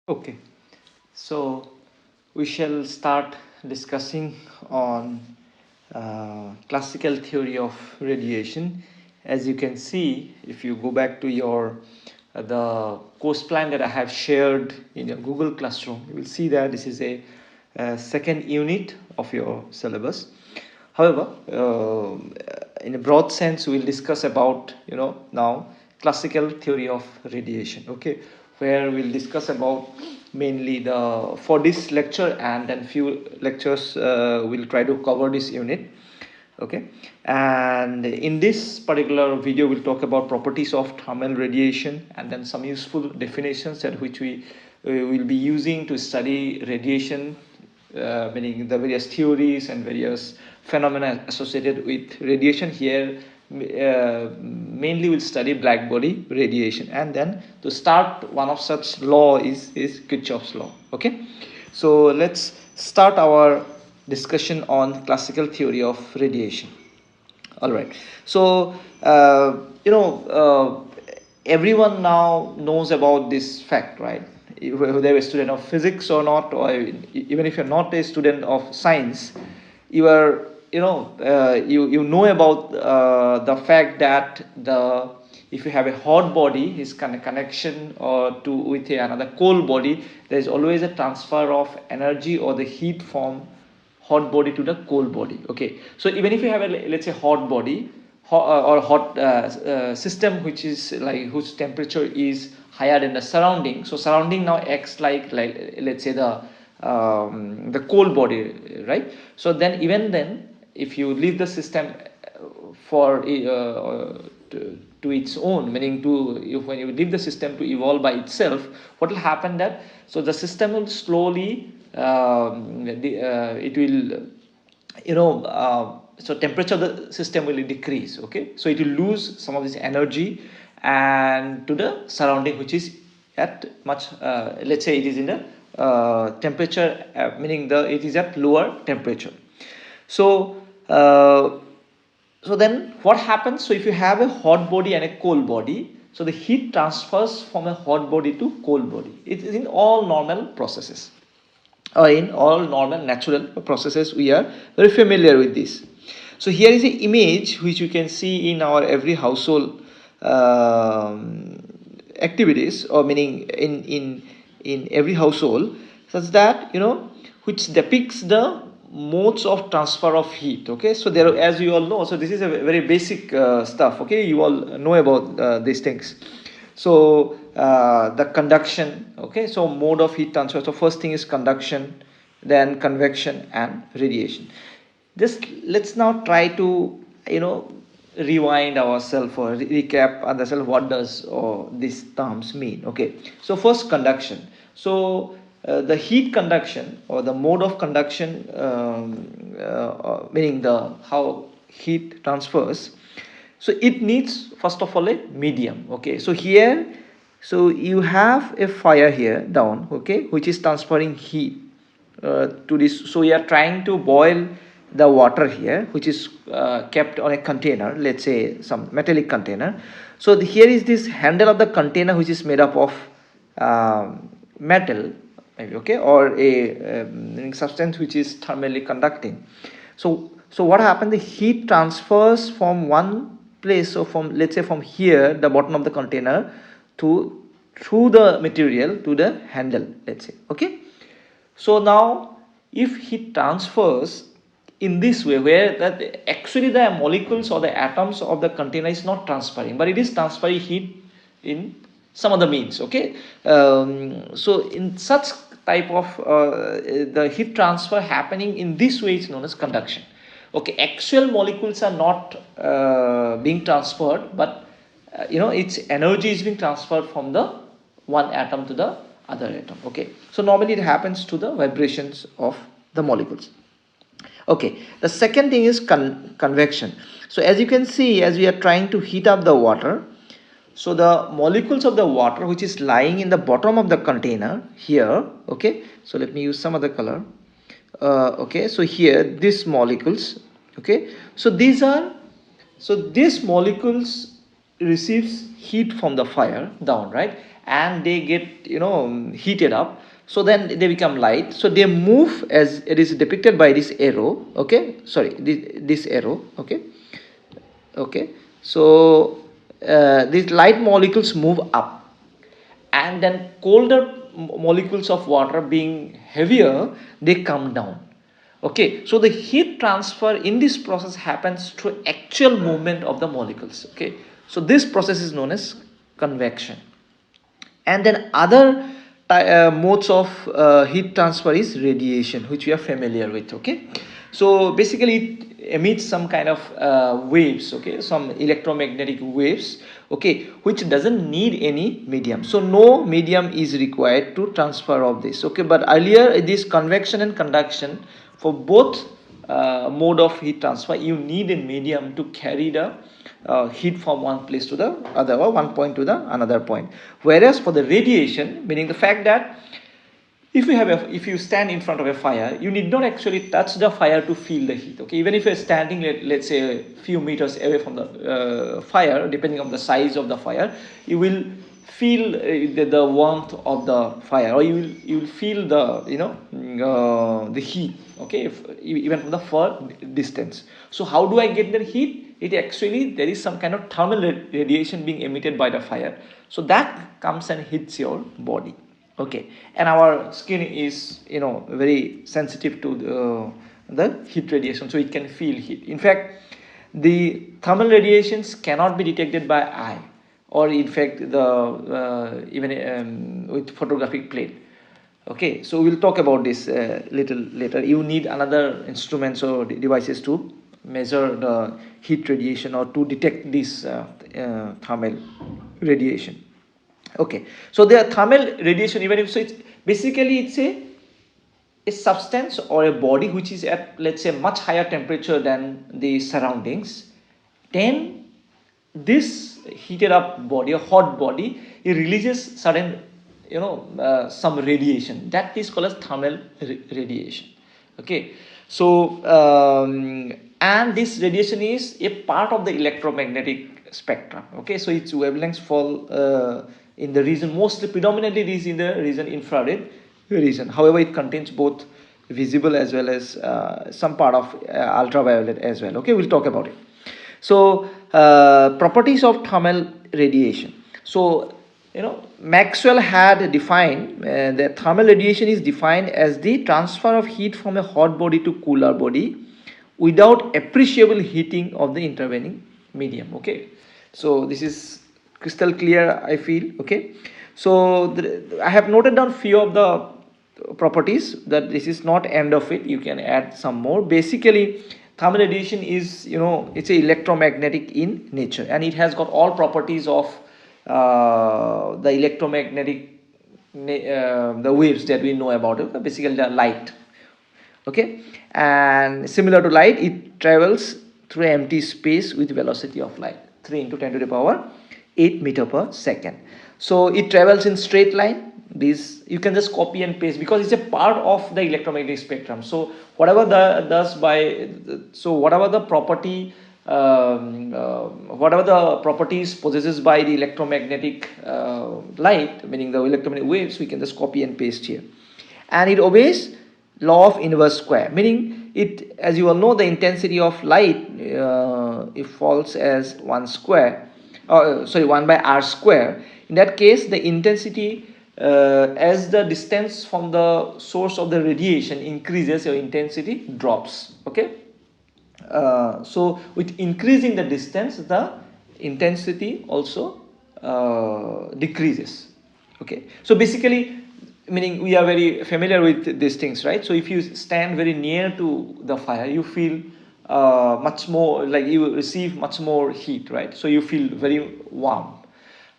Okay, so we shall start discussing on classical theory of radiation. As you can see, if you go back to your the course plan that I have shared in your Google Classroom, you will see that this is a second unit of your syllabus. However, in a broad sense, we will discuss about now classical theory of radiation. Okay, where we'll discuss about mainly the for this lecture, and then few lectures we'll try to cover this unit. Okay, and in this particular video we'll talk about properties of thermal radiation, and then some useful definitions that which we will be using to study radiation, meaning the various theories and various phenomena associated with radiation. Here mainly we'll study black body radiation, and then to start, one of such law is Kirchhoff's law. Okay, so let's start our discussion on classical theory of radiation. All right, so everyone now knows about this fact, right? Whether you're a student of physics or not, or even if you're not a student of science, you are you know about the fact that the if you have a hot body, his kind of connection or to with another cold body, there is always a transfer of energy or the heat from hot body to the cold body. Okay, so even if you have a, let's say, hot body or hot system which is like whose temperature is higher than the surrounding, so surrounding now acts like let's say the cold body, right? So then, even then, if you leave the system for to its own, meaning when you leave the system to evolve by itself, what will happen that so the system will slowly it will so temperature of the system will decrease. Okay, so it will lose some of this energy and to the surrounding, which is at much let's say it is in the temperature, meaning it is at lower temperature. So so then what happens? So if you have a hot body and a cold body, so the heat transfers from a hot body to cold body. It is in all normal processes, or in all normal natural processes. We are very familiar with this. So here is an image which you can see in our every household activities, or meaning in every household, such that which depicts the modes of transfer of heat. Okay, so there, as you all know, so this is a very basic stuff. Okay, you all know about these things. So the conduction. Okay, so mode of heat transfer. So first thing is conduction, then convection and radiation. Just let's now try to rewind ourselves or recap ourselves. What does these terms mean? Okay, so first, conduction. So the heat conduction, or the mode of conduction, meaning the how heat transfers, so it needs first of all a medium. Okay, so here, so you have a fire here down, okay, which is transferring heat to this. So we are trying to boil the water here, which is kept on a container, let's say some metallic container. So here is this handle of the container, which is made up of metal, maybe, okay, or a substance which is thermally conducting. So what happened? The heat transfers from one place, so from, let's say, from here, the bottom of the container, to through the material to the handle, let's say. Okay, so now if heat transfers in this way, where that actually the molecules or the atoms of the container is not transferring, but it is transferring heat in some other means. Okay, so in such type of the heat transfer happening in this way is known as conduction. Okay, actual molecules are not being transferred, but its energy is being transferred from the one atom to the other atom. Okay, so normally it happens to the vibrations of the molecules. Okay, the second thing is convection. So as you can see, as we are trying to heat up the water, so the molecules of the water which is lying in the bottom of the container here, okay, so let me use some other color. Okay, so here these molecules, okay, so these molecules receives heat from the fire down, right, and they get heated up, so then they become light, so they move as it is depicted by this arrow, okay, sorry, this arrow, okay, so these light molecules move up, and then colder molecules of water being heavier, they come down. Okay, so the heat transfer in this process happens through actual movement of the molecules. Okay, so this process is known as convection. And then other modes of heat transfer is radiation, which we are familiar with. Okay, so basically it emits some kind of waves, okay, some electromagnetic waves, okay, which doesn't need any medium, so no medium is required to transfer of this. Okay, but earlier this convection and conduction, for both mode of heat transfer, you need a medium to carry the heat from one place to the other, or one point to the another point. Whereas for the radiation, meaning the fact that if you stand in front of a fire, you need not actually touch the fire to feel the heat. Okay, even if you're standing, let's say a few meters away from the fire, depending on the size of the fire, you will feel the warmth of the fire, or you will feel the heat. Okay, even from the far distance. So how do I get the heat? It actually, there is some kind of thermal radiation being emitted by the fire, so that comes and hits your body. Okay, and our skin is very sensitive to the heat radiation, so it can feel heat. In fact, the thermal radiations cannot be detected by eye, or in fact the even with photographic plate. Okay, so we'll talk about this little later. You need another instruments or devices to measure the heat radiation, or to detect this thermal radiation. Okay, so the thermal radiation, even if so, it's basically a substance or a body which is at, let's say, much higher temperature than the surroundings. Then this heated up body, a hot body, it releases certain some radiation that is called as thermal radiation. Okay, so and this radiation is a part of the electromagnetic spectrum. Okay, so its wavelengths fall in the region, mostly predominantly it is in the region infrared region. However, it contains both visible as well as some part of ultraviolet as well. Okay, we'll talk about it. So properties of thermal radiation. So Maxwell had defined that thermal radiation is defined as the transfer of heat from a hot body to cooler body without appreciable heating of the intervening medium. Okay, so this is crystal clear, I feel. Okay, so I have noted down few of the properties, that this is not end of it, you can add some more. Basically, thermal radiation is it's a electromagnetic in nature, and it has got all properties of the electromagnetic the waves that we know about it, basically the light. Okay, and similar to light, it travels through empty space with velocity of light 3 into 10 to the power 8 meter per second. So it travels in straight line. This you can just copy and paste, because it's a part of the electromagnetic spectrum. So whatever whatever the property whatever the properties possesses by the electromagnetic light, meaning the electromagnetic waves, we can just copy and paste here. And it obeys law of inverse square, meaning it, as you all know, the intensity of light it falls as 1 by r square. In that case, the intensity as the distance from the source of the radiation increases, your intensity drops. Okay, so with increasing the distance, the intensity also decreases. Okay, so basically, meaning we are very familiar with these things, right? So if you stand very near to the fire, you feel much more, like you receive much more heat, right? So you feel very warm.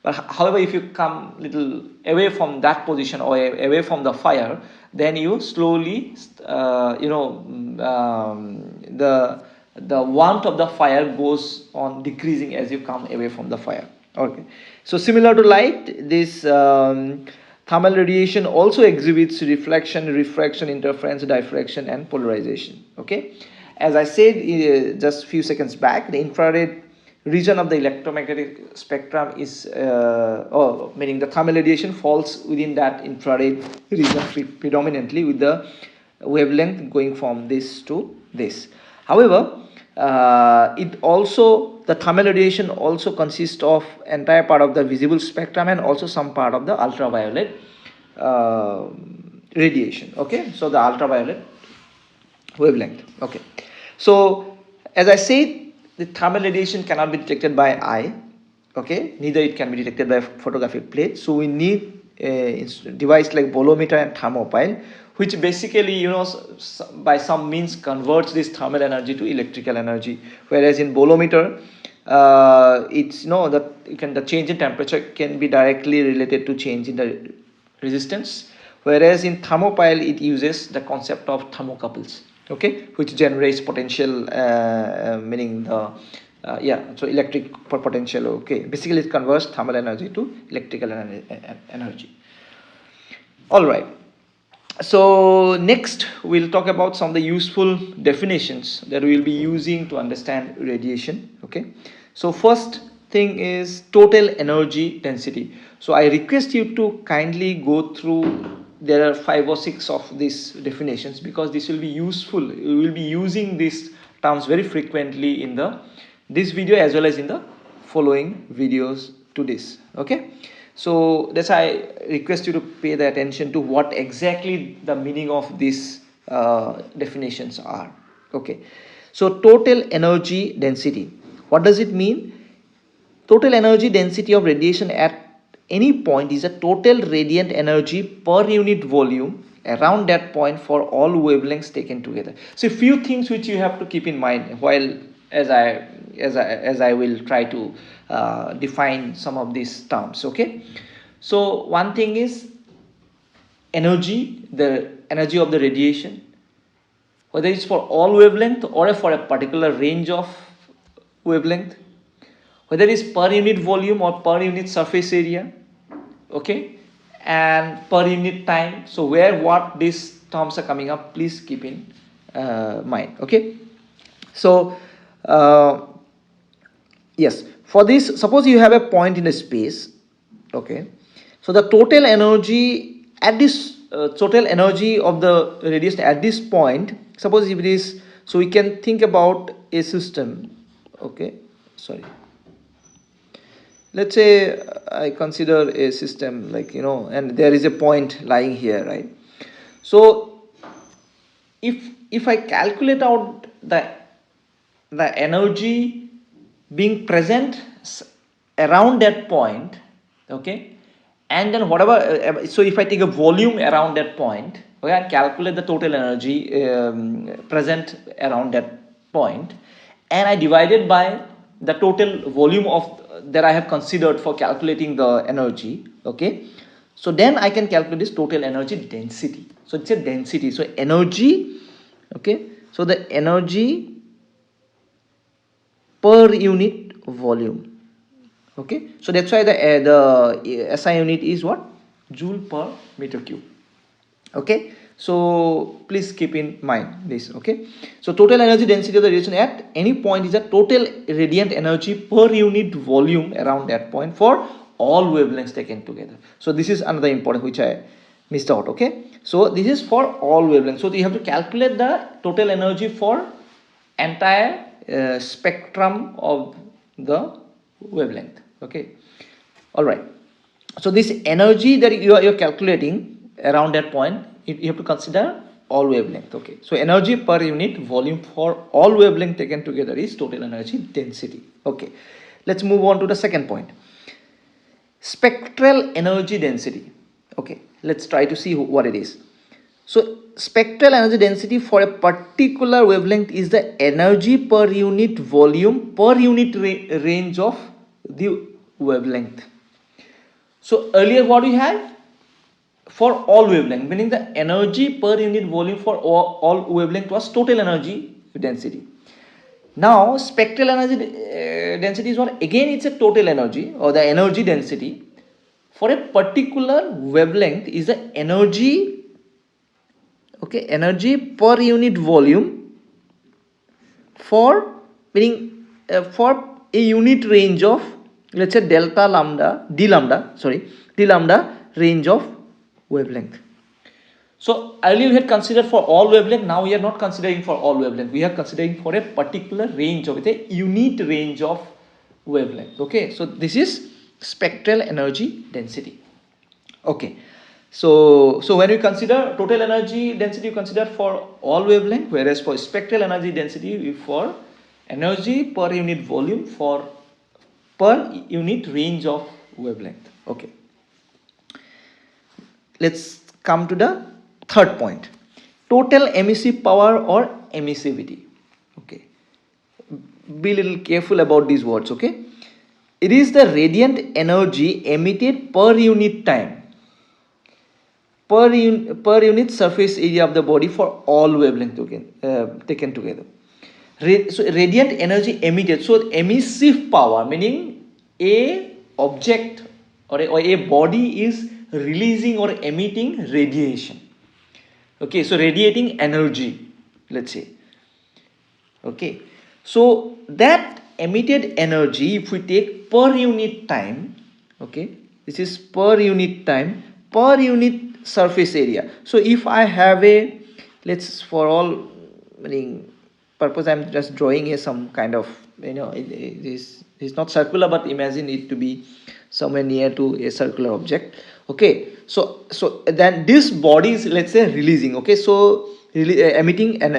But however, if you come little away from that position, or away from the fire, then you slowly the warmth of the fire goes on decreasing as you come away from the fire. Okay, so similar to light, this thermal radiation also exhibits reflection, refraction, interference, diffraction, and polarization. Okay, as I said just few seconds back, the infrared region of the electromagnetic spectrum is, meaning the thermal radiation falls within that infrared region predominantly, with the wavelength going from this to this. However, the thermal radiation also consists of entire part of the visible spectrum and also some part of the ultraviolet radiation. Okay, so the ultraviolet wavelength. Okay, so as I said, the thermal radiation cannot be detected by eye. Okay, neither it can be detected by photographic plate. So we need a device like bolometer and thermopile, which basically, by some means converts this thermal energy to electrical energy. Whereas in bolometer, it's the change in temperature can be directly related to change in the resistance. Whereas in thermopile, it uses the concept of thermocouples, okay, which generates potential, meaning the so electric potential. Okay, basically it converts thermal energy to electrical energy. All right, so next we'll talk about some of the useful definitions that we'll be using to understand radiation. Okay, so first thing is total energy density. So I request you to kindly go through, there are 5 or 6 of these definitions, because this will be useful. We will be using these terms very frequently in this video as well as in the following videos to this. Okay, so that's why I request you to pay the attention to what exactly the meaning of these definitions are. Okay, so total energy density, what does it mean? Total energy density of radiation at any point is a total radiant energy per unit volume around that point for all wavelengths taken together. So a few things which you have to keep in mind while as I will try to define some of these terms. Okay, so one thing is energy, the energy of the radiation, whether it's for all wavelength or for a particular range of wavelength, whether it's per unit volume or per unit surface area, okay, and per unit time. So what these terms are coming up, please keep in mind. Okay, so yes, for this, suppose you have a point in a space. Okay, so the total energy at this total energy of the radiation at this point, suppose if it is, so we can think about a system. Okay, sorry, let's say I consider a system like, and there is a point lying here, right? So if I calculate out the energy being present around that point, okay, and then whatever, so if I take a volume around that point, okay, and calculate the total energy present around that point, and I divide it by the total volume of that I have considered for calculating the energy. Okay, so then I can calculate this total energy density. So it's a density, so energy, okay, so the energy per unit volume. Okay, so that's why the SI unit is what? Joule per meter cube. Okay, so please keep in mind this. Okay, so total energy density of the radiation at any point is a total radiant energy per unit volume around that point for all wavelengths taken together. So this is another important which I missed out. Okay, so this is for all wavelengths. So you have to calculate the total energy for entire spectrum of the wavelength. Okay, all right, so this energy that you're calculating around that point, you have to consider all wavelength. Okay, so energy per unit volume for all wavelength taken together is total energy density. Okay, let's move on to the second point, spectral energy density. Okay, let's try to see what it is. So spectral energy density for a particular wavelength is the energy per unit volume per unit range of the wavelength. So earlier what we had, for all wavelength, meaning the energy per unit volume for all wavelength was total energy density. Now spectral energy density is what? Again, it's a total energy or the energy density for a particular wavelength is the energy, okay, energy per unit volume for, meaning for a unit range of, let's say, d lambda range of wavelength. So earlier we had considered for all wavelength, now we are not considering for all wavelength, we are considering for a particular range of, a unit range of wavelength. Okay, so this is spectral energy density. Okay, so when we consider total energy density, you consider for all wavelength, whereas for spectral energy density for energy per unit volume for per unit range of wavelength. Okay, let's come to the third point, total emissive power or emissivity. Okay, be a little careful about these words. Okay, it is the radiant energy emitted per unit time per unit surface area of the body for all wavelength taken together. So radiant energy emitted, so emissive power meaning a object or a body is releasing or emitting radiation. Okay, so radiating energy, let's say. Okay, so that emitted energy, if we take per unit time, okay, this is per unit time per unit surface area. So if I have a, let's, for all purpose, I'm just drawing here some kind of, it is not circular, but imagine it to be somewhere near to a circular object. Okay, so then this body is, let's say, releasing, okay, so emitting an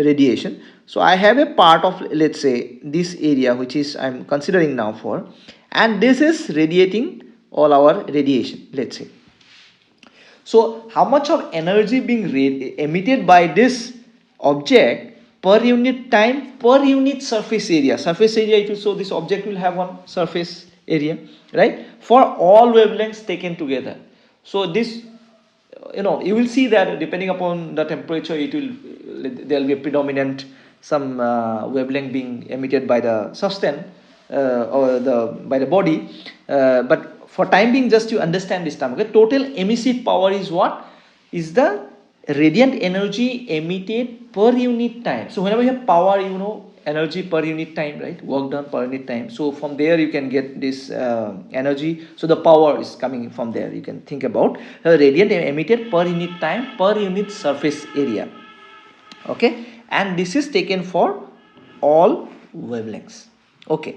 radiation. So I have a part of, let's say, this area which is I'm considering now for, and this is radiating all our radiation, let's say. So how much of energy being emitted by this object per unit time per unit surface area. Surface area, it will, so this object will have one surface area, right, for all wavelengths taken together. So this, you will see that depending upon the temperature, it will, there will be a predominant some wavelength being emitted by the substance or by the body, but for time being, just you understand this term. Okay, total emissive power is what? Is the radiant energy emitted per unit time. So whenever you have power, energy per unit time, right? Work done per unit time. So from there you can get this energy. So the power is coming from there. You can think about radiant emitted per unit time per unit surface area. Okay, and this is taken for all wavelengths. Okay,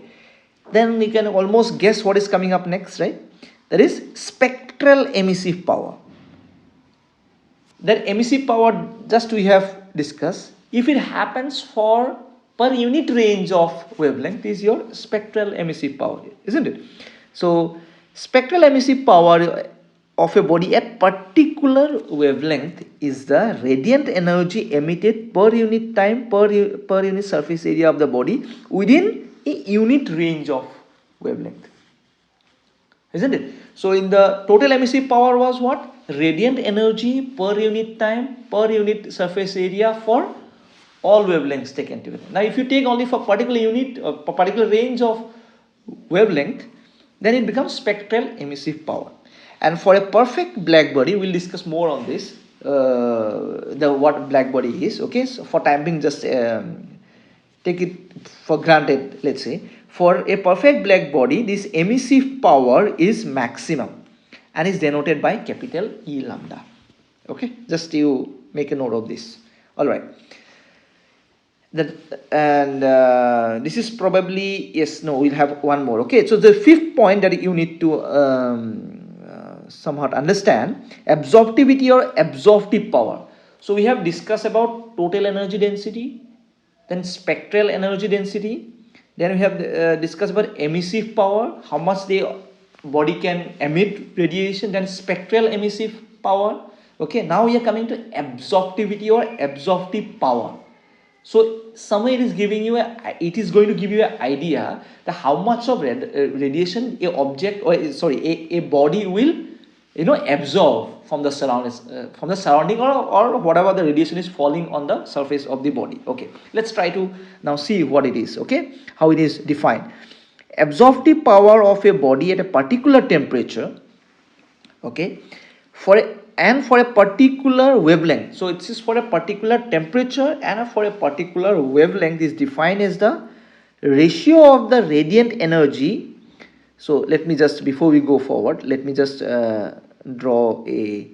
then we can almost guess what is coming up next, right? That is spectral emissive power. That emissive power, just we have discussed, if it happens for per unit range of wavelength, is your spectral emissive power, isn't it? So spectral emissive power of a body at particular wavelength is the radiant energy emitted per unit time per unit surface area of the body within a unit range of wavelength, isn't it? So in the total emissive power was what? Radiant energy per unit time per unit surface area for all wavelengths taken together. Now if you take only for particular unit or particular range of wavelength, then it becomes spectral emissive power. And for a perfect black body, we'll discuss more on this, what black body is. Okay, so for time being, just take it for granted, let's say. For a perfect black body, this emissive power is maximum and is denoted by capital E lambda. Okay, just you make a note of this. All right. This is probably, yes, no, we'll have one more. Okay, so the fifth point that you need to somewhat understand, absorptivity or absorptive power. So we have discussed about total energy density, then spectral energy density, then we have discussed about emissive power, how much the body can emit radiation, then spectral emissive power. Okay, now we are coming to absorptivity or absorptive power. So somewhere it is giving you it is going to give you an idea that how much of radiation a body will absorb from the surroundings, or whatever the radiation is falling on the surface of the body. Okay, let's try to now see what it is. Okay, how it is defined. Absorptive power of a body at a particular temperature, okay, for a particular wavelength. So it is for a particular temperature and for a particular wavelength is defined as the ratio of the radiant energy. So let me just, before we go forward, let me just draw a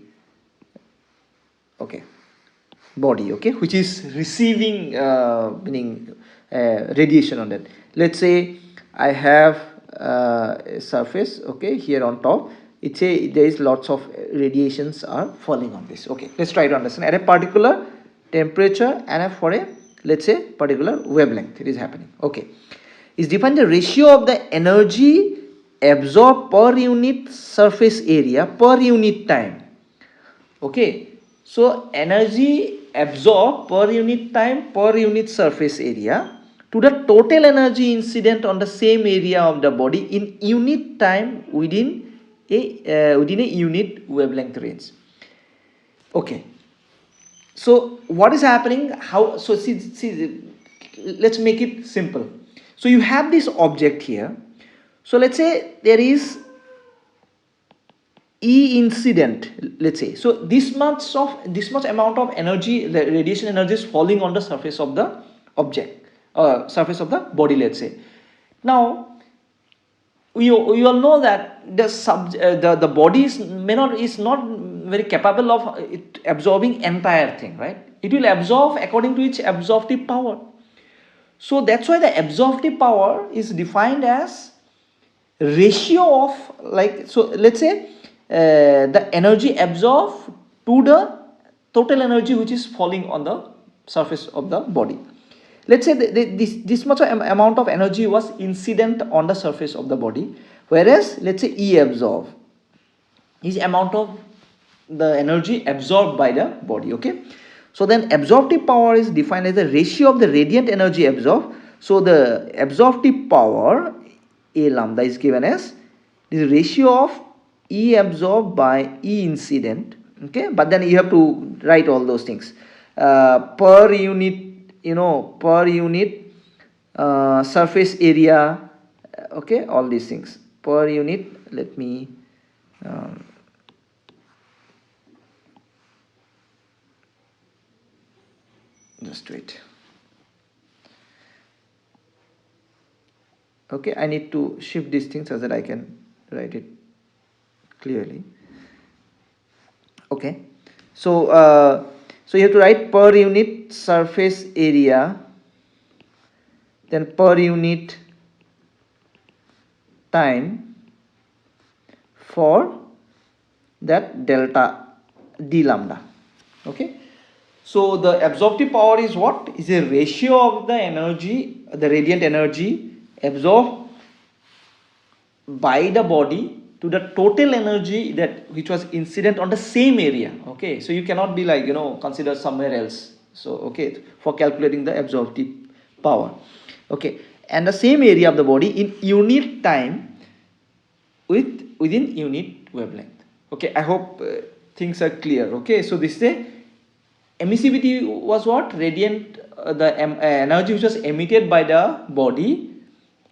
body, which is receiving meaning radiation on that. Let's say I have a surface, here on top. It say there is lots of radiations are falling on this. Let's try to understand at a particular temperature and for a, let's say, particular wavelength it is happening. Is defined the ratio of the energy absorbed per unit surface area per unit time. So energy absorbed per unit time per unit surface area to the total energy incident on the same area of the body in unit time within a unit wavelength range. So what is happening? How? So see, let's make it simple. So you have this object here. So let's say there is E incident, let's say. So this much amount of energy, the radiation energy is falling on the surface of the object, surface of the body, let's say. Now we all know that the body is not very capable of absorbing entire thing, right? It will absorb according to its absorptive power. So that's why the absorptive power is defined as ratio of, like, so let's say the energy absorbed to the total energy which is falling on the surface of the body. Let's say this much amount of energy was incident on the surface of the body, whereas let's say E absorbed is amount of the energy absorbed by the body. So then absorptive power is defined as the ratio of the radiant energy absorbed. So the absorptive power A lambda is given as the ratio of E absorbed by E incident. But then you have to write all those things per unit, per unit surface area, all these things per unit. Let me just wait. I need to shift these things so that I can write it clearly. So so you have to write per unit surface area, then per unit time for that delta d lambda. So the absorptive power is what? Is a ratio of the energy, the radiant energy absorbed by the body to the total energy that which was incident on the same area. So you cannot be like, consider somewhere else. So for calculating the absorptive power. And the same area of the body in unit time within unit wavelength. I hope things are clear. So this is a emissivity was what? Radiant, the energy which was emitted by the body,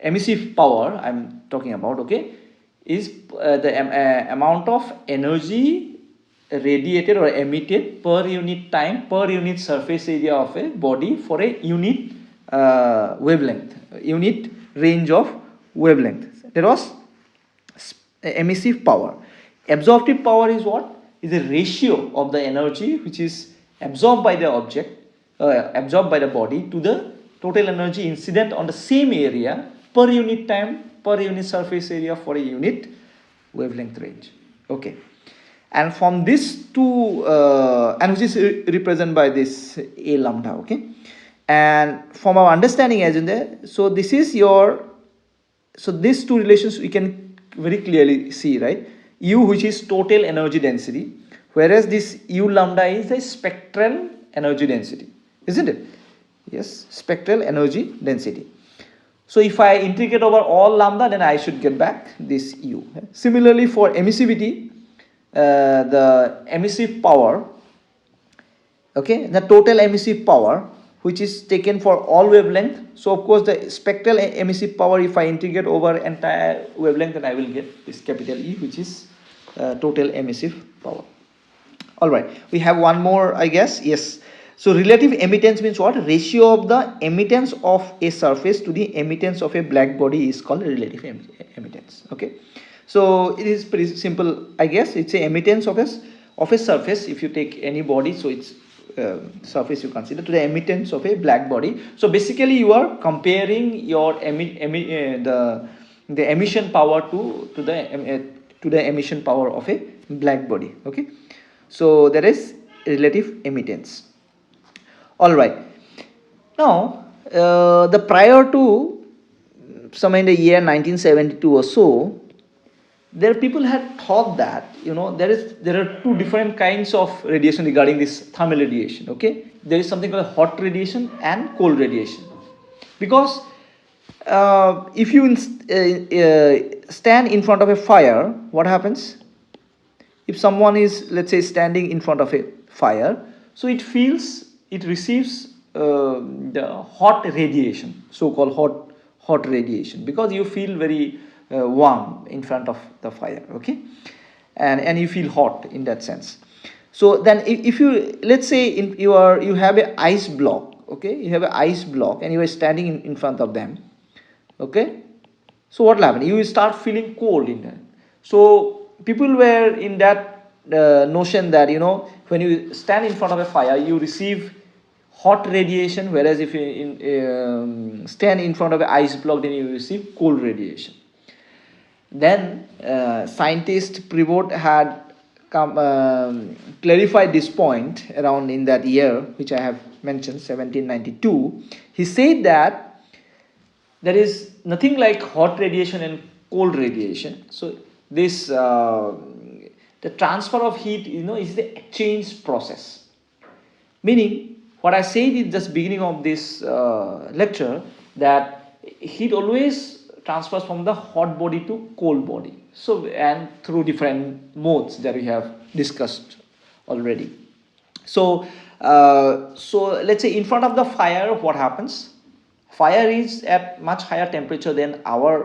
emissive power I'm talking about, is the amount of energy radiated or emitted per unit time per unit surface area of a body for a unit wavelength, unit range of wavelength. That was emissive power. Absorptive power is what? Is a ratio of the energy which is absorbed by the object, absorbed by the body to the total energy incident on the same area per unit time per unit surface area for a unit wavelength range. And from this to and which is represented by this A lambda. And from our understanding as in there, so this is your, so these two relations we can very clearly see, right? U, which is total energy density, whereas this U lambda is the spectral energy density, isn't it? Yes, spectral energy density. So if I integrate over all lambda, then I should get back this U. Similarly for emissivity, the emissive power, the total emissive power which is taken for all wavelength. So of course the spectral emissive power, if I integrate over entire wavelength, then I will get this capital E, which is total emissive power. All right, we have one more, I guess. Yes, So relative emittance means what? Ratio of the emittance of a surface to the emittance of a black body is called relative emittance. Okay, so it is pretty simple, I guess. It's a emittance of a surface. If you take any body, so it's surface you consider, to the emittance of a black body. So basically you are comparing your the emission power to the emission power of a black body. Okay, so there is relative emittance. All right. Now, the prior to some in the year 1972 or so, there people had thought that there are two different kinds of radiation regarding this thermal radiation. Okay, there is something called hot radiation and cold radiation, because if you stand in front of a fire, what happens? If someone is, let's say, standing in front of a fire, so it receives the hot radiation, so-called hot radiation, because you feel very warm in front of the fire. Okay, and you feel hot in that sense. So then if you, let's say, you have a ice block. Okay, you have an ice block and you are standing in front of them. Okay, so what will happen? You will start feeling cold in there. So people were in that notion that when you stand in front of a fire, you receive hot radiation, whereas if you stand in front of an ice block, then you receive cold radiation. Then scientist Prevost had clarified this point around in that year, which I have mentioned, 1792. He said that there is nothing like hot radiation and cold radiation. So this the transfer of heat is the exchange process. Meaning, what I said in just beginning of this lecture, that heat always transfers from the hot body to cold body. So, and through different modes that we have discussed already. So let's say in front of the fire, what happens? Fire is at much higher temperature than our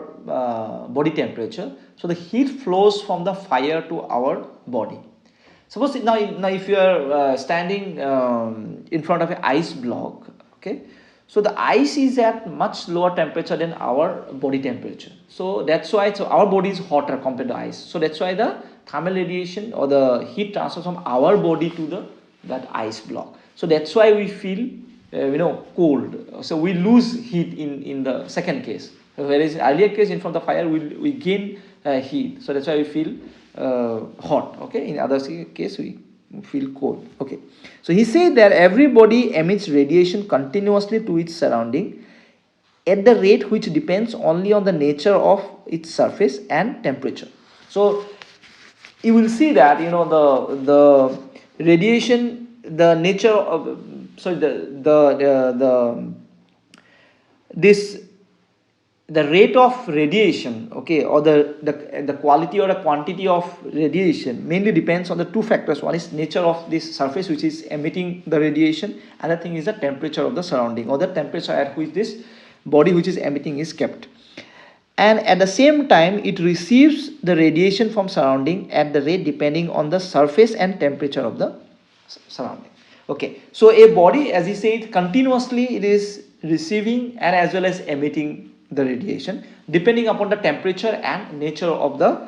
body temperature. So the heat flows from the fire to our body. Suppose now if you are standing in front of an ice block, okay, so the ice is at much lower temperature than our body temperature. So that's why our body is hotter compared to ice. So that's why the thermal radiation or the heat transfers from our body to that ice block. So that's why we feel cold. So we lose heat in the second case. Whereas in earlier case, in front of the fire, we gain heat. So that's why we feel hot. Okay, in other case we feel cold. Okay, so he said that every body emits radiation continuously to its surrounding at the rate which depends only on the nature of its surface and temperature. So you will see that the radiation, the nature of the rate of radiation, okay, or the quality or the quantity of radiation mainly depends on the two factors. One is nature of this surface which is emitting the radiation. Another thing is the temperature of the surrounding, or the temperature at which this body which is emitting is kept. And at the same time, it receives the radiation from surrounding at the rate depending on the surface and temperature of the surrounding. Okay, so a body, as he said, continuously it is receiving and as well as emitting the radiation depending upon the temperature and nature of the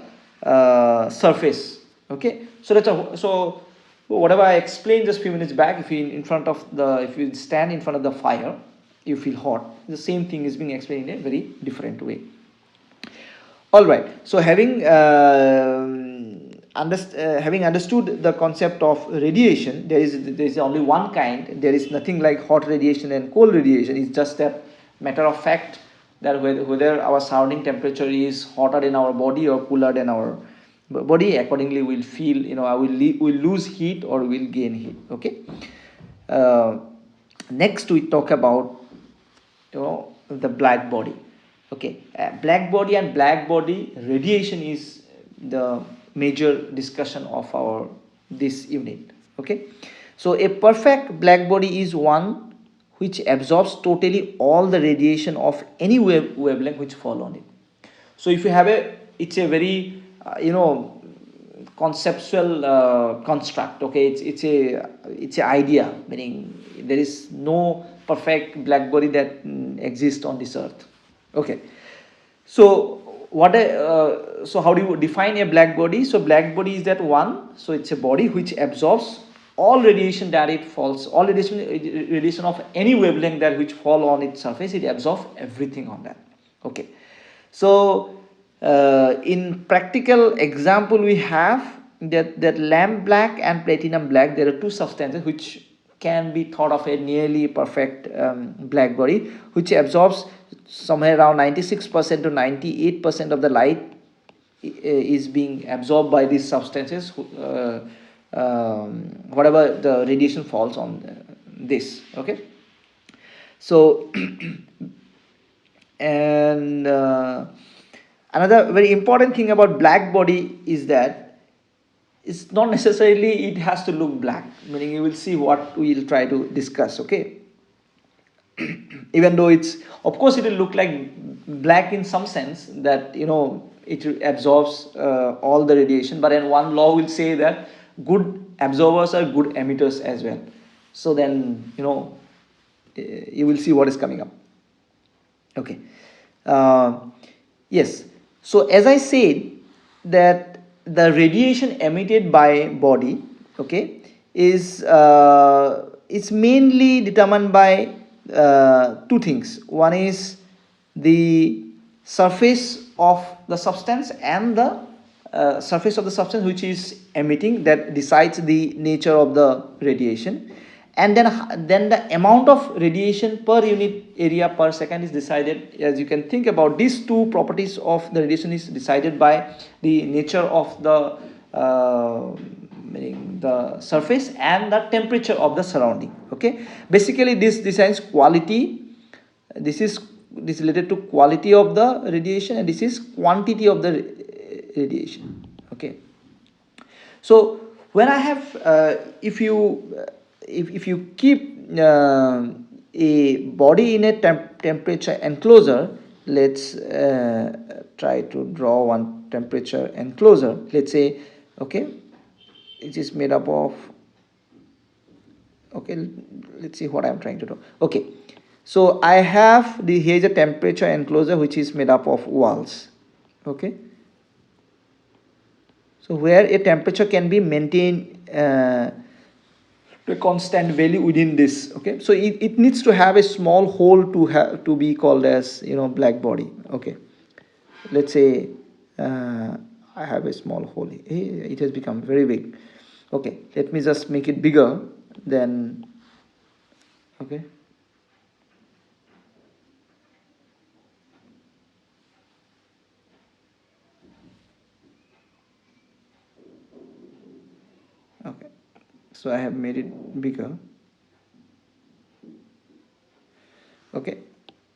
surface. Okay, so whatever I explained just few minutes back, if you stand in front of the fire, you feel hot. The same thing is being explained in a very different way. All right. So having understood the concept of radiation, there is only one kind. There is nothing like hot radiation and cold radiation. It's just a matter of fact that whether our surrounding temperature is hotter in our body or cooler than our body, accordingly we'll feel, we'll lose heat or we'll gain heat. Okay. Next we talk about the black body. Okay, black body and black body radiation is the major discussion of this unit. Okay, so a perfect black body is one which absorbs totally all the radiation of any wavelength which fall on it. So if you have it's a very conceptual construct. Okay, it's a idea, meaning there is no perfect black body that exists on this earth. Okay, so so how do you define a black body? So black body is that one, so it's a body which absorbs all radiation that it falls, all radiation of any wavelength that which fall on its surface, it absorbs everything on that. Okay, so in practical example we have that lamp black and platinum black. There are two substances which can be thought of a nearly perfect black body, which absorbs somewhere around 96% to 98% of the light is being absorbed by these substances, whatever the radiation falls on this. Okay, so and another very important thing about black body is that it's not necessarily it has to look black, meaning you will see what we will try to discuss. Okay, even though it's, of course it will look like black in some sense, that it absorbs all the radiation, but then one law will say that good absorbers are good emitters as well. So then you will see what is coming up. Okay, yes, so as I said, that the radiation emitted by body, okay, is it's mainly determined by two things. One is the surface of the substance and the surface of the substance which is emitting, that decides the nature of the radiation. And then the amount of radiation per unit area per second is decided. As you can think about, these two properties of the radiation is decided by the nature of the meaning the surface and the temperature of the surrounding. Okay, basically this decides quality. This is related to quality of the radiation, and this is quantity of the radiation. Okay, so when I have if you keep a body in a temperature enclosure, let's try to draw one temperature enclosure. Let's say, okay, it is made up of, okay, let's see what I'm trying to do. Okay, so I have here's a temperature enclosure which is made up of walls. Okay, so where a temperature can be maintained a constant value within this. Okay, so it needs to have a small hole to be called as black body. Okay, let's say I have a small hole. It has become very big. Okay, let me just make it bigger. Then okay, okay, so I have made it bigger. Okay,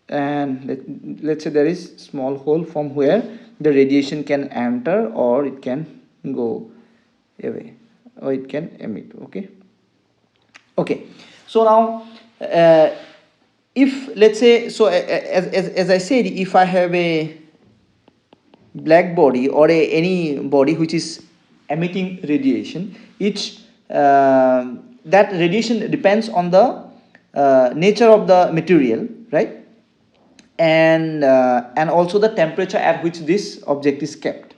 and let's say there is small hole from where the radiation can enter, or it can go away, or it can emit. Okay, okay, so now if let's say, so as I said, if I have a black body or any body which is emitting radiation, each that radiation depends on the nature of the material, right? And also the temperature at which this object is kept.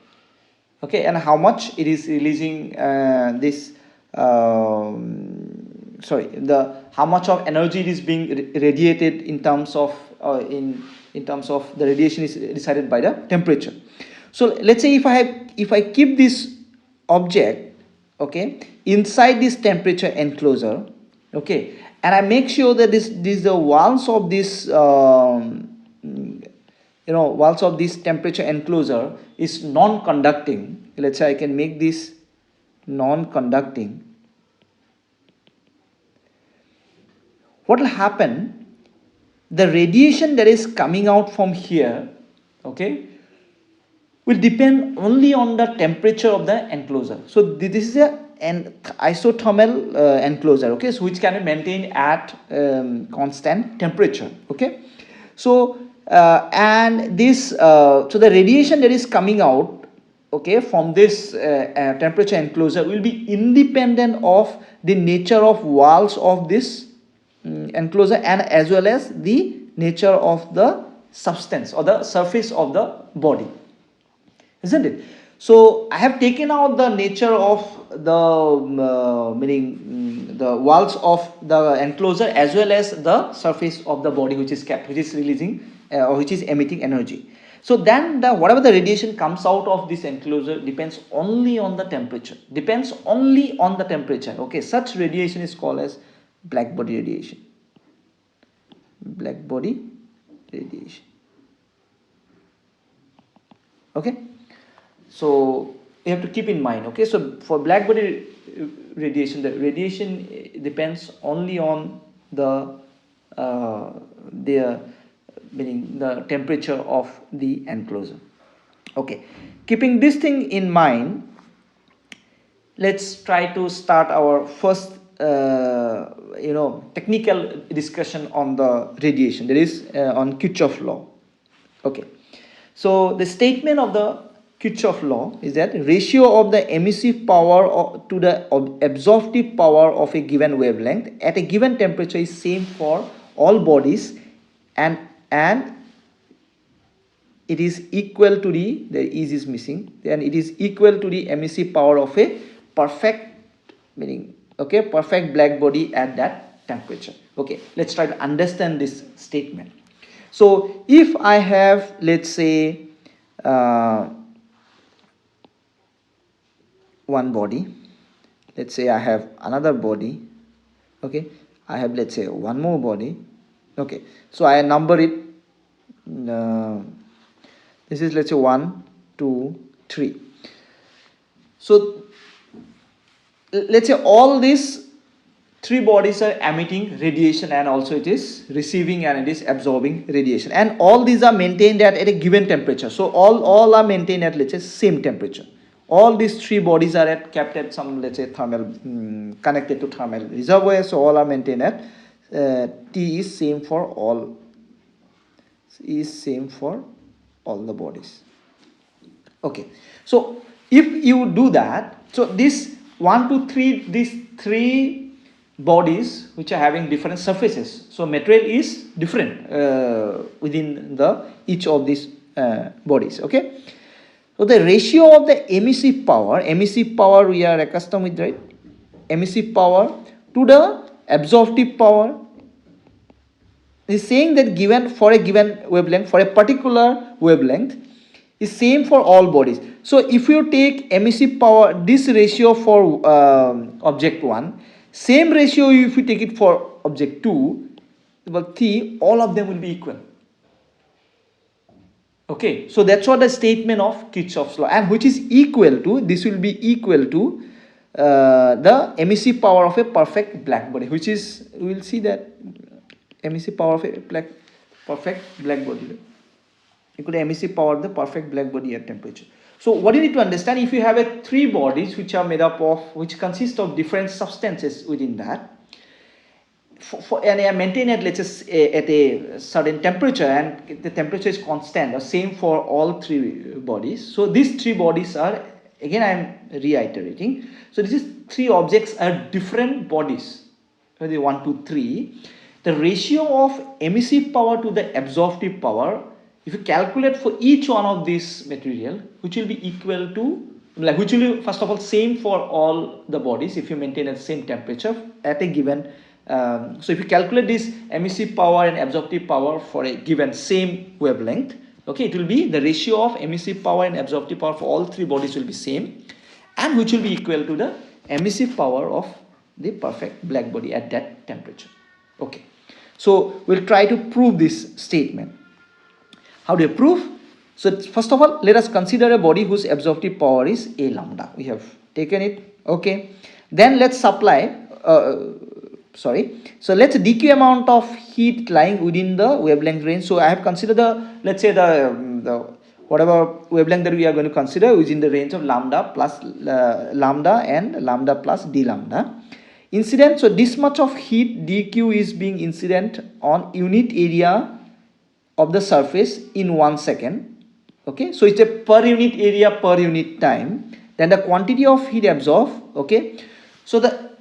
Okay, and how much it is releasing how much of energy it is being radiated in terms of in terms of the radiation is decided by the temperature. So let's say if I keep this object, okay, inside this temperature enclosure, okay, and I make sure that the walls of this walls of this temperature enclosure is non-conducting. Let's say I can make this non-conducting. What will happen? The radiation that is coming out from here, okay, will depend only on the temperature of the enclosure. So this is an isothermal enclosure, okay, so which can be maintained at constant temperature. Okay, so and this so the radiation that is coming out okay, from this temperature enclosure will be independent of the nature of walls of this enclosure and as well as the nature of the substance or the surface of the body, isn't it? So I have taken out the nature of the meaning the walls of the enclosure as well as the surface of the body which is kept, which is releasing or which is emitting energy. So then whatever the radiation comes out of this enclosure depends only on the temperature, okay. Such radiation is called as black body radiation. Black body radiation, okay. So you have to keep in mind, okay. So for black body radiation, the radiation depends only on the meaning the temperature of the enclosure, okay. Keeping this thing in mind, let's try to start our first technical discussion on the radiation, that is on Kirchhoff law, okay. So the statement of the Kirchhoff law is that ratio of the emissive power to the absorptive power of a given wavelength at a given temperature is same for all bodies and it is equal to the is missing, then it is equal to the emissive power of a perfect, meaning, okay, perfect black body at that temperature, okay. Let's try to understand this statement. So if I have, let's say, one body, let's say I have another body, okay, I have, let's say, one more body, okay. So I number it, this is, let's say, 1 2 3. So let's say all these three bodies are emitting radiation and also it is receiving and it is absorbing radiation, and all these are maintained at a given temperature. So all are maintained at, let's say, same temperature. All these three bodies are kept at some, let's say, thermal connected to thermal reservoir, so all are maintained at T is same for all, the bodies, okay. So if you do that, so this 1 2 3, these three bodies which are having different surfaces, so material is different within each of these bodies, okay. So the ratio of the emissive power we are accustomed with, right? Emissive power to the absorptive power is saying that given for a given wavelength, for a particular wavelength, is same for all bodies. So if you take emissive power, this ratio for object 1, same ratio if you take it for object 2, well, all of them will be equal. Okay, so that's what the statement of Kirchhoff's law, and which is equal to, this will be equal to the emissive power of a perfect black body, which is, we will see that emissive power of a perfect black body, equal to emissive power of the perfect black body at temperature. So what you need to understand, if you have three bodies which are made up of, which consist of different substances within that, and they are maintained at, let's say, at a certain temperature, and the temperature is constant or same for all three bodies. So these three bodies are, again I am reiterating, so this is three objects are different bodies, 1 2 3. The ratio of emissive power to the absorptive power, if you calculate for each one of these material, which will be equal to, like, which will be first of all same for all the bodies if you maintain at the same temperature at a given so if you calculate this emissive power and absorptive power for a given same wavelength, okay, it will be the ratio of emissive power and absorptive power for all three bodies will be same, and which will be equal to the emissive power of the perfect black body at that temperature, okay. So we'll try to prove this statement. How do you prove? So first of all, let us consider a body whose absorptive power is A lambda. We have taken it, okay. Then let's supply so let's dq amount of heat lying within the wavelength range. So I have considered let's say the whatever wavelength that we are going to consider is in the range of lambda plus lambda and lambda plus d lambda incident. So this much of heat dq is being incident on unit area of the surface in 1 second, okay. So it's a per unit area per unit time. Then the quantity of heat absorbed, okay. So the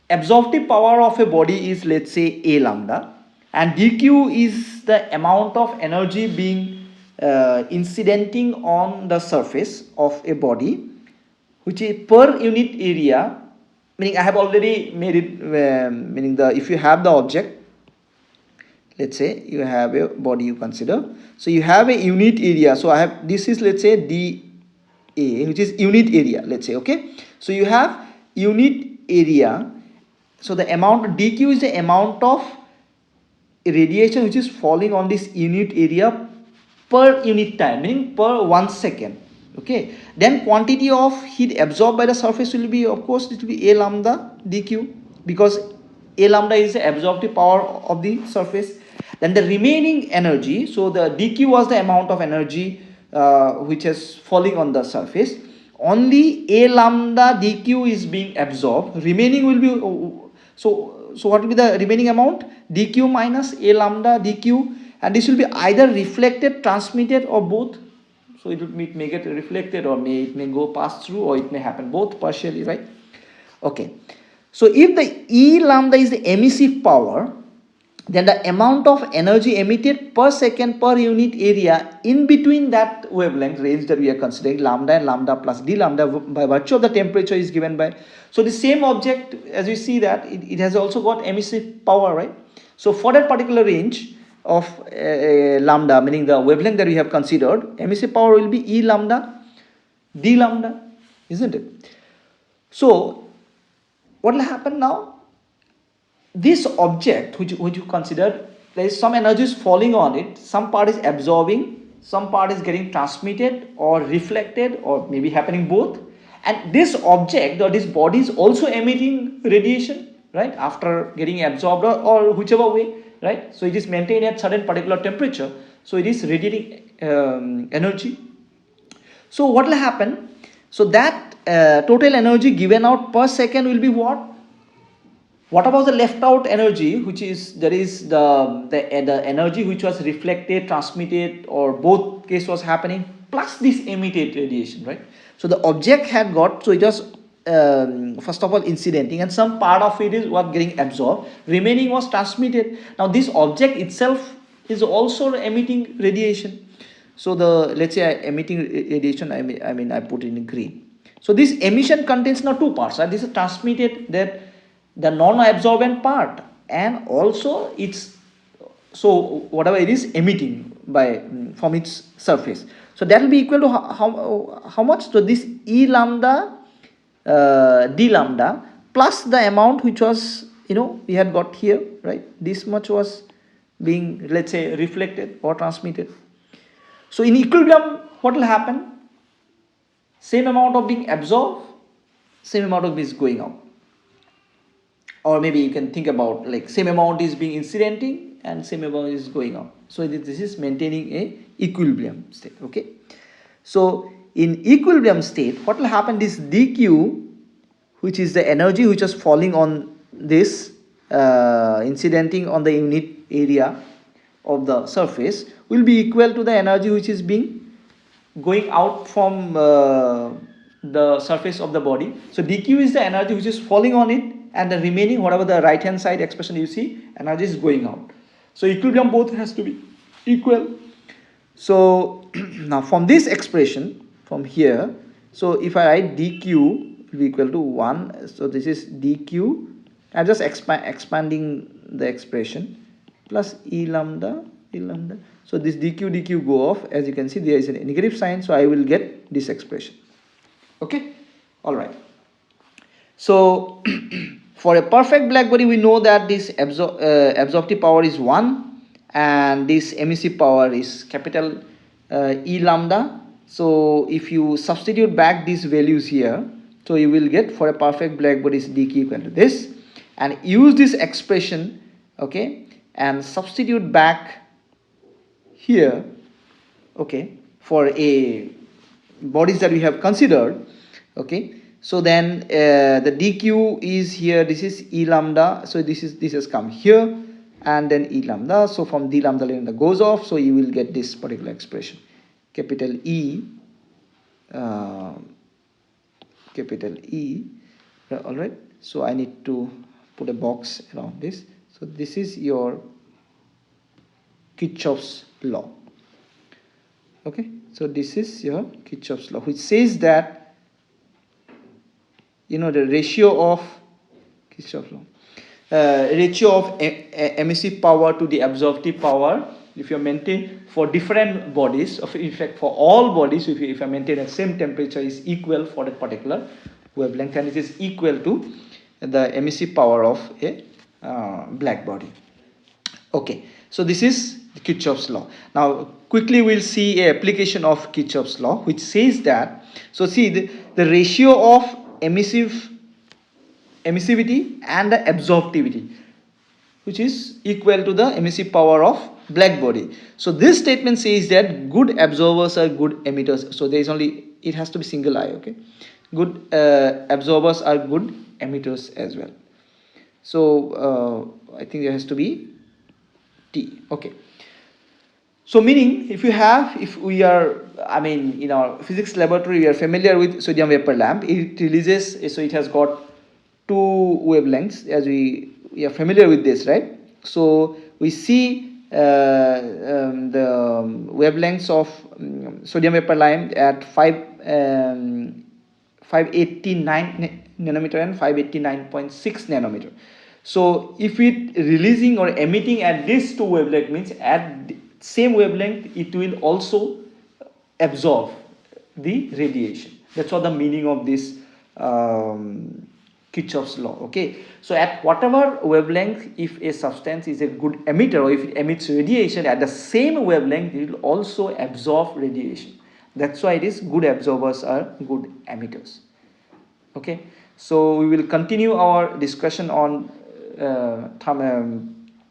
absorptive power of a body is, let's say, A lambda, and dq is the amount of energy being incidenting on the surface of a body, which is per unit area, meaning I have already made it, meaning the if you have the object, let's say you have a body you consider, so you have a unit area, so I have, this is, let's say, dA, which is unit area, let's say, okay. So you have unit area, so the amount dq is the amount of radiation which is falling on this unit area per unit time, meaning per 1 second, okay. Then quantity of heat absorbed by the surface will be, of course, it will be A lambda dq, because A lambda is the absorptive power of the surface. Then the remaining energy, so the dq was the amount of energy which is falling on the surface, only A lambda dq is being absorbed, remaining will be, so what will be the remaining amount? Dq minus A lambda dq, and this will be either reflected, transmitted, or both. So it may get reflected, or it may go pass through, or it may happen both partially, right? Okay. So if the E lambda is the emissive power, then the amount of energy emitted per second per unit area in between that wavelength range that we are considering, lambda and lambda plus d lambda, by virtue of the temperature, is given by, so the same object, as you see that it has also got emissive power, right? So for that particular range of lambda, meaning the wavelength that we have considered, emissive power will be E lambda d lambda, isn't it? So what will happen now? This object which you consider, there is some energy is falling on it, some part is absorbing, some part is getting transmitted or reflected, or maybe happening both, and this object or this body is also emitting radiation, right, after getting absorbed, or whichever way, right. So it is maintained at certain particular temperature, so it is radiating energy. So what will happen? So that total energy given out per second will be what? What about the left out energy, which is, there is the energy which was reflected, transmitted, or both case was happening, plus this emitted radiation, right? So the object had got, so it was first of all incidenting, and some part of it was getting absorbed, remaining was transmitted. Now this object itself is also emitting radiation. So the, let's say, emitting radiation, I mean I put in green. So this emission contains now two parts, right? This is transmitted, that the non-absorbent part, and also it's, so whatever it is emitting by from its surface, so that will be equal to how much? So this E lambda d lambda plus the amount which was, we had got here, right? This much was being, let's say, reflected or transmitted. So in equilibrium, what will happen? Same amount of being absorbed, same amount of is going out. Or maybe you can think about, like, same amount is being incidenting and same amount is going out. So this is maintaining a equilibrium state, okay. So in equilibrium state, what will happen? This dq, which is the energy which is falling on this, incidenting on the unit area of the surface, will be equal to the energy which is being going out from the surface of the body. So dq is the energy which is falling on it, and the remaining, whatever the right hand side expression you see, energy is going out. So equilibrium both has to be equal. So now from this expression, from here, so if I write dq will be equal to 1, so this is dq, I'm just expanding the expression, plus E lambda. So this dq go off, as you can see there is a negative sign, so I will get this expression, okay. All right. So for a perfect black body, we know that this absorptive power is 1, and this emissive power is capital E lambda. So if you substitute back these values here, so you will get, for a perfect black body, is dq equal to this, and use this expression, okay, and substitute back here, okay, for a bodies that we have considered, okay. So then the dq is here, this is E lambda, so this has come here, and then E lambda, so from d lambda goes off, so you will get this particular expression. capital E, capital E, all right. So I need to put a box around this. So this is your Kirchhoff's law. Okay, so this is your Kirchhoff's law, which says that, you know, the ratio of Kirchhoff's law, ratio of emissive power to the absorptive power, if you maintain for different bodies, in fact for all bodies, if I maintain the same temperature, is equal for that particular wavelength, and it is equal to the emissive power of a black body. Okay, so this is Kirchhoff's law. Now quickly we'll see a application of Kirchhoff's law, which says that, so see the ratio of emissivity and the absorptivity, which is equal to the emissive power of black body. So this statement says that good absorbers are good emitters. So there is only, it has to be single I, okay. Good absorbers are good emitters as well. So I think there has to be T. Okay. So meaning, if we are, I mean, in our physics laboratory, we are familiar with sodium vapor lamp. It releases, so it has got two wavelengths, as we are familiar with this, right? So we see the wavelengths of sodium vapor lamp at 589 nanometer and 589.6 nanometer. So if it releasing or emitting at these two wavelength, means at the same wavelength it will also absorb the radiation. That's what the meaning of this Kirchhoff's law. Okay, so at whatever wavelength, if a substance is a good emitter, or if it emits radiation, at the same wavelength it will also absorb radiation. That's why it is good absorbers are good emitters. Okay, so we will continue our discussion on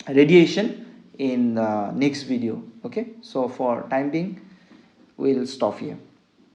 radiation in next video. Okay, so for time being we'll stop here.